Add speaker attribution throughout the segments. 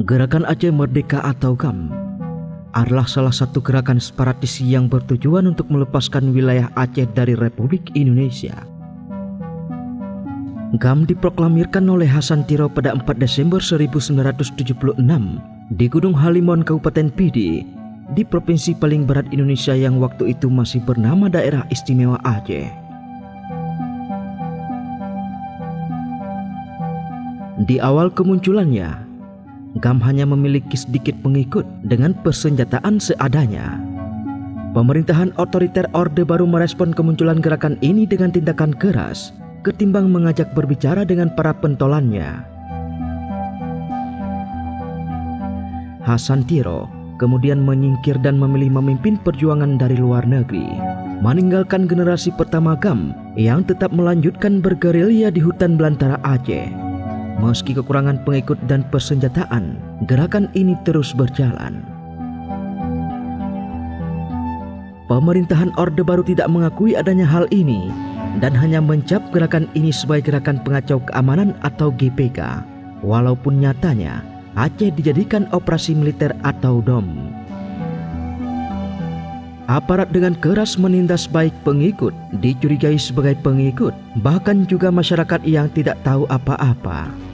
Speaker 1: Gerakan Aceh Merdeka atau GAM adalah salah satu gerakan separatis yang bertujuan untuk melepaskan wilayah Aceh dari Republik Indonesia. GAM diproklamirkan oleh Hasan Tiro pada 4 Desember 1976 di Gunung Halimon, Kabupaten Pidi, di provinsi paling barat Indonesia yang waktu itu masih bernama Daerah Istimewa Aceh. Di awal kemunculannya, GAM hanya memiliki sedikit pengikut dengan persenjataan seadanya. Pemerintahan otoriter Orde Baru merespon kemunculan gerakan ini dengan tindakan keras, ketimbang mengajak berbicara dengan para pentolannya. Hasan Tiro kemudian menyingkir dan memilih memimpin perjuangan dari luar negeri, meninggalkan generasi pertama GAM yang tetap melanjutkan bergerilya di hutan belantara Aceh. Meski kekurangan pengikut dan persenjataan, gerakan ini terus berjalan. Pemerintahan Orde Baru tidak mengakui adanya hal ini dan hanya mencap gerakan ini sebagai gerakan pengacau keamanan atau GPK, walaupun nyatanya Aceh dijadikan operasi militer atau DOM. Aparat dengan keras menindas baik pengikut, dicurigai sebagai pengikut, bahkan juga masyarakat yang tidak tahu apa-apa.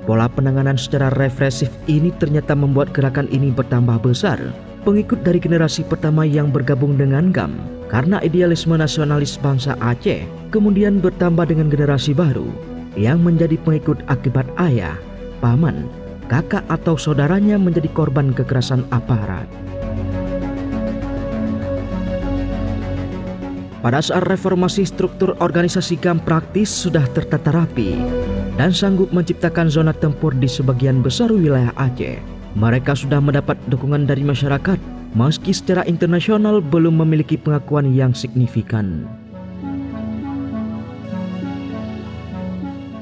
Speaker 1: Pola penanganan secara represif ini ternyata membuat gerakan ini bertambah besar. Pengikut dari generasi pertama yang bergabung dengan GAM karena idealisme nasionalis bangsa Aceh kemudian bertambah dengan generasi baru yang menjadi pengikut akibat ayah, paman, kakak atau saudaranya menjadi korban kekerasan aparat. Pada saat reformasi, struktur organisasi GAM praktis sudah tertata rapi dan sanggup menciptakan zona tempur di sebagian besar wilayah Aceh. Mereka sudah mendapat dukungan dari masyarakat, meski secara internasional belum memiliki pengakuan yang signifikan.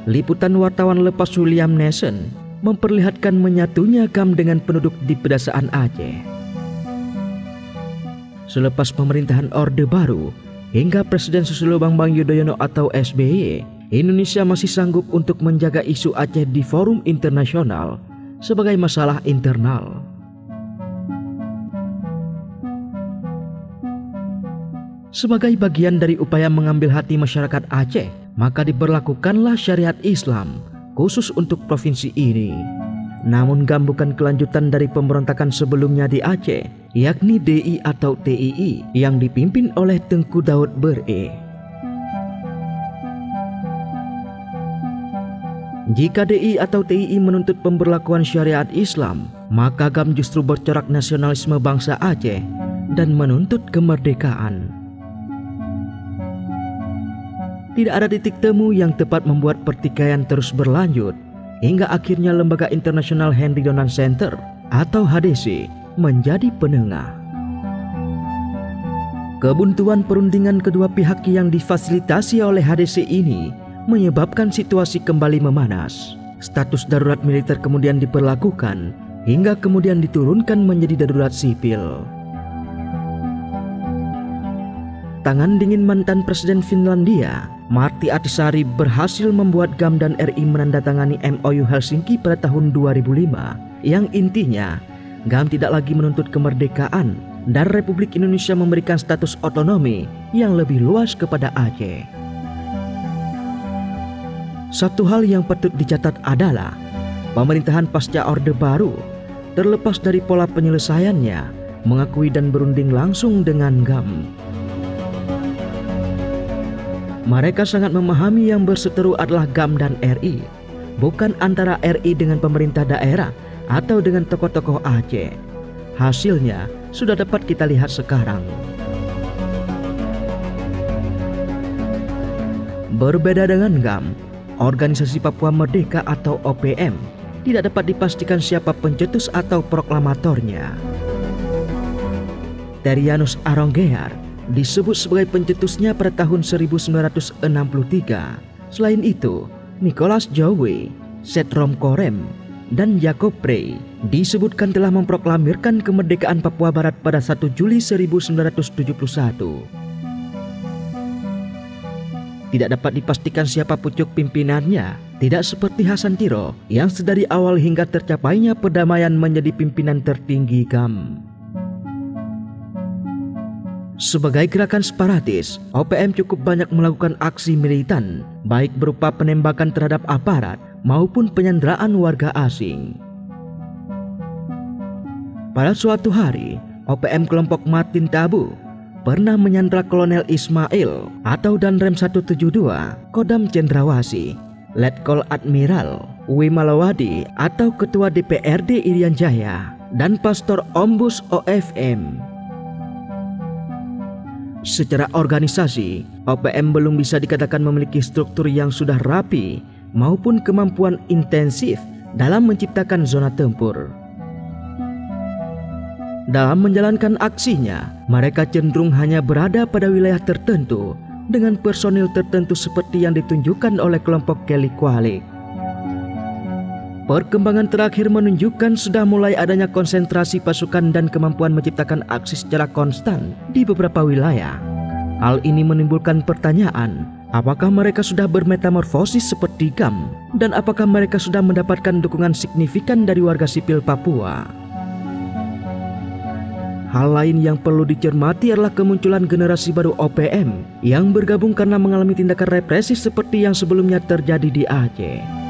Speaker 1: Liputan wartawan lepas William Nation memperlihatkan menyatunya GAM dengan penduduk di pedesaan Aceh. Selepas pemerintahan Orde Baru hingga Presiden Susilo Bambang Yudhoyono atau SBY, Indonesia masih sanggup untuk menjaga isu Aceh di forum internasional sebagai masalah internal. Sebagai bagian dari upaya mengambil hati masyarakat Aceh, maka diberlakukanlah syariat Islam khusus untuk provinsi ini. Namun GAM bukan kelanjutan dari pemberontakan sebelumnya di Aceh, yakni DI atau TII yang dipimpin oleh Tengku Daud Ber-E. Jika DI atau TII menuntut pemberlakuan syariat Islam, maka GAM justru bercorak nasionalisme bangsa Aceh dan menuntut kemerdekaan. Tidak ada titik temu yang tepat membuat pertikaian terus berlanjut, hingga akhirnya Lembaga Internasional Henry Donan Center atau HDC menjadi penengah. Kebuntuan perundingan kedua pihak yang difasilitasi oleh HDC ini menyebabkan situasi kembali memanas. Status darurat militer kemudian diberlakukan hingga kemudian diturunkan menjadi darurat sipil. Tangan dingin mantan Presiden Finlandia, Martti Ahtisaari, berhasil membuat GAM dan RI menandatangani MOU Helsinki pada tahun 2005 yang intinya GAM tidak lagi menuntut kemerdekaan dan Republik Indonesia memberikan status otonomi yang lebih luas kepada Aceh. Satu hal yang patut dicatat adalah pemerintahan pasca Orde Baru, terlepas dari pola penyelesaiannya, mengakui dan berunding langsung dengan GAM. Mereka sangat memahami yang berseteru adalah GAM dan RI, bukan antara RI dengan pemerintah daerah atau dengan tokoh-tokoh Aceh. Hasilnya sudah dapat kita lihat sekarang. Berbeda dengan GAM, Organisasi Papua Merdeka atau OPM tidak dapat dipastikan siapa pencetus atau proklamatornya. Terianus Aronggear disebut sebagai pencetusnya pada tahun 1963. Selain itu, Nicholas Jowe, Setrom Korem, dan Jacob Prey disebutkan telah memproklamirkan kemerdekaan Papua Barat pada 1 Juli 1971. Tidak dapat dipastikan siapa pucuk pimpinannya, tidak seperti Hasan Tiro yang sedari awal hingga tercapainya perdamaian menjadi pimpinan tertinggi GAM. Sebagai gerakan separatis, OPM cukup banyak melakukan aksi militan, baik berupa penembakan terhadap aparat maupun penyanderaan warga asing. Pada suatu hari, OPM kelompok Martin Tabu pernah menyandra Kolonel Ismail atau Danrem 172, Kodam Cendrawasih, Letkol Admiral Wimalawadi atau Ketua DPRD Irian Jaya, dan Pastor Ombus OFM. Secara organisasi, OPM belum bisa dikatakan memiliki struktur yang sudah rapi maupun kemampuan intensif dalam menciptakan zona tempur. Dalam menjalankan aksinya, mereka cenderung hanya berada pada wilayah tertentu dengan personil tertentu seperti yang ditunjukkan oleh kelompok Kelly Kualik. Perkembangan terakhir menunjukkan sudah mulai adanya konsentrasi pasukan dan kemampuan menciptakan aksi secara konstan di beberapa wilayah. Hal ini menimbulkan pertanyaan, apakah mereka sudah bermetamorfosis seperti GAM dan apakah mereka sudah mendapatkan dukungan signifikan dari warga sipil Papua? Hal lain yang perlu dicermati adalah kemunculan generasi baru OPM yang bergabung karena mengalami tindakan represif seperti yang sebelumnya terjadi di Aceh.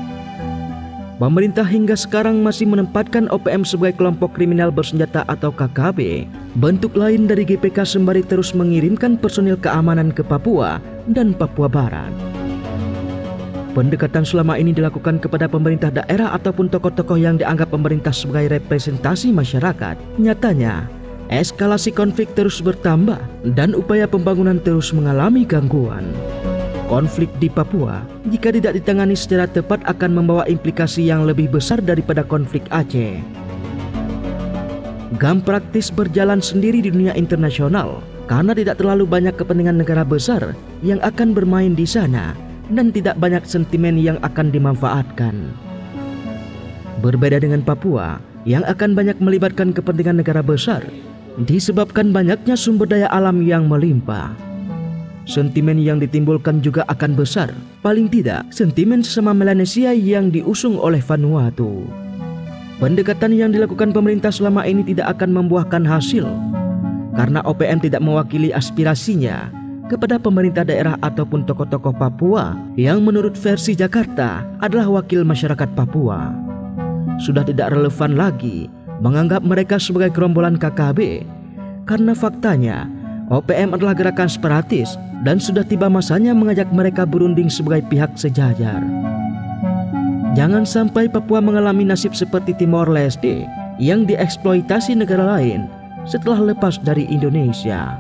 Speaker 1: Pemerintah hingga sekarang masih menempatkan OPM sebagai kelompok kriminal bersenjata atau KKB, bentuk lain dari GPK sembari terus mengirimkan personil keamanan ke Papua dan Papua Barat. Pendekatan selama ini dilakukan kepada pemerintah daerah ataupun tokoh-tokoh yang dianggap pemerintah sebagai representasi masyarakat. Nyatanya, eskalasi konflik terus bertambah dan upaya pembangunan terus mengalami gangguan. Konflik di Papua, jika tidak ditangani secara tepat, akan membawa implikasi yang lebih besar daripada konflik Aceh. GAM praktis berjalan sendiri di dunia internasional karena tidak terlalu banyak kepentingan negara besar yang akan bermain di sana dan tidak banyak sentimen yang akan dimanfaatkan. Berbeda dengan Papua yang akan banyak melibatkan kepentingan negara besar disebabkan banyaknya sumber daya alam yang melimpah. Sentimen yang ditimbulkan juga akan besar, paling tidak sentimen sesama Melanesia yang diusung oleh Vanuatu. Pendekatan yang dilakukan pemerintah selama ini tidak akan membuahkan hasil karena OPM tidak mewakili aspirasinya kepada pemerintah daerah ataupun tokoh-tokoh Papua yang menurut versi Jakarta adalah wakil masyarakat Papua. Sudah tidak relevan lagi menganggap mereka sebagai gerombolan KKB karena faktanya OPM adalah gerakan separatis dan sudah tiba masanya mengajak mereka berunding sebagai pihak sejajar. Jangan sampai Papua mengalami nasib seperti Timor Leste yang dieksploitasi negara lain setelah lepas dari Indonesia.